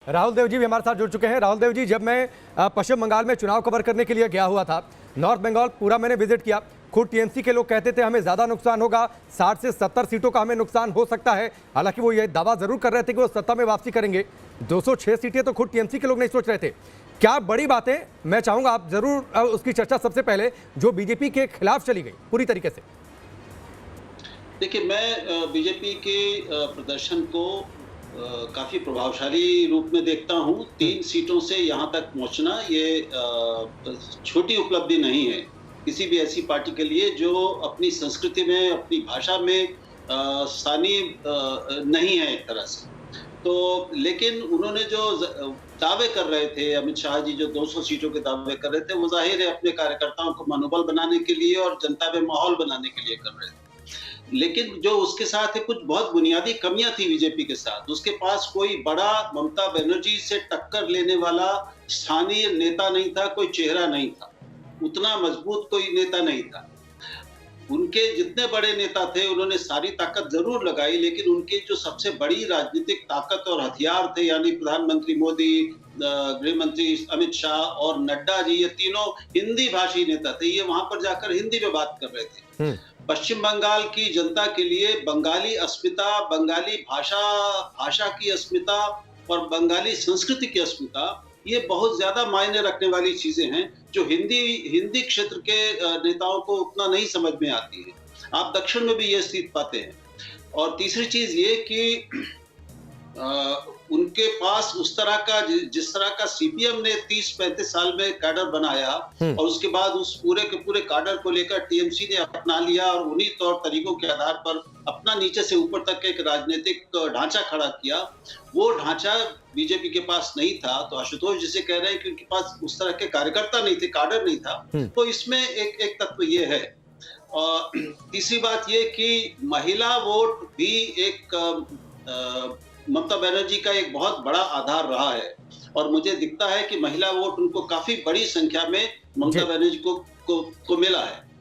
राहुल देव जी भी हमारे साथ जुड़ चुके हैं। राहुल देव जी, जब मैं पश्चिम बंगाल में चुनाव कवर करने के लिए गया हुआ था, नॉर्थ बंगाल पूरा मैंने विजिट किया। खुद टीएमसी के लोग कहते थे हमें ज़्यादा नुकसान होगा, 60 से 70 सीटों का हमें नुकसान हो सकता है। हालांकि वो ये दावा जरूर कर रहे थे कि वो सत्ता में वापसी करेंगे। 206 सीटें तो खुद टीएमसी के लोग नहीं सोच रहे थे। क्या बड़ी बातें, मैं चाहूंगा आप जरूर उसकी चर्चा सबसे पहले जो बीजेपी के खिलाफ चली गई पूरी तरीके से। देखिए, मैं बीजेपी के प्रदर्शन को काफी प्रभावशाली रूप में देखता हूं। 3 सीटों से यहां तक पहुंचना ये छोटी उपलब्धि नहीं है किसी भी ऐसी पार्टी के लिए जो अपनी संस्कृति में, अपनी भाषा में स्थानीय नहीं है एक तरह से। तो लेकिन उन्होंने जो दावे कर रहे थे, अमित शाह जी जो 200 सीटों के दावे कर रहे थे, वो जाहिर है अपने कार्यकर्ताओं को मनोबल बनाने के लिए और जनता में माहौल बनाने के लिए कर रहे थे। लेकिन जो उसके साथ है, कुछ बहुत बुनियादी कमियां थी बीजेपी के साथ। उसके पास कोई बड़ा ममता बनर्जी से टक्कर लेने वाला स्थानीय नेता नहीं था, कोई चेहरा नहीं था, उतना मजबूत कोई नेता नहीं था। उनके जितने बड़े नेता थे उन्होंने सारी ताकत जरूर लगाई, लेकिन उनकी जो सबसे बड़ी राजनीतिक ताकत और हथियार थे, यानी प्रधानमंत्री मोदी, गृह मंत्री अमित शाह और नड्डा जी, ये तीनों हिंदी भाषी नेता थे। ये वहां पर जाकर हिंदी में बात कर रहे थे। पश्चिम बंगाल की जनता के लिए बंगाली अस्मिता, बंगाली भाषा की अस्मिता और बंगाली संस्कृति की अस्मिता, ये बहुत ज्यादा मायने रखने वाली चीजें हैं जो हिंदी क्षेत्र के नेताओं को उतना नहीं समझ में आती है। आप दक्षिण में भी ये स्थिति पाते हैं। और तीसरी चीज ये कि उनके पास उस तरह का, जिस तरह का सीपीएम ने 30-35 साल में कैडर बनाया और उसके बाद उस पूरे के पूरे कैडर को लेकर टीएमसी ने अपना लिया और उन्हीं तौर तरीकों के आधार पर अपना नीचे से ऊपर तक एक राजनीतिक ढांचा खड़ा किया, वो ढांचा बीजेपी के पास नहीं था। तो आशुतोष जिसे कह रहे हैं कि उनके पास उस तरह के कार्यकर्ता नहीं थे, कैडर नहीं था, तो इसमें एक तत्व ये है। और तीसरी बात ये कि महिला वोट भी एक ममता बनर्जी का एक बहुत बड़ा आधार रहा है और मुझे दिखता है कि महिला वोट उनको काफी बड़ी संख्या में ममता बनर्जी को मिला है।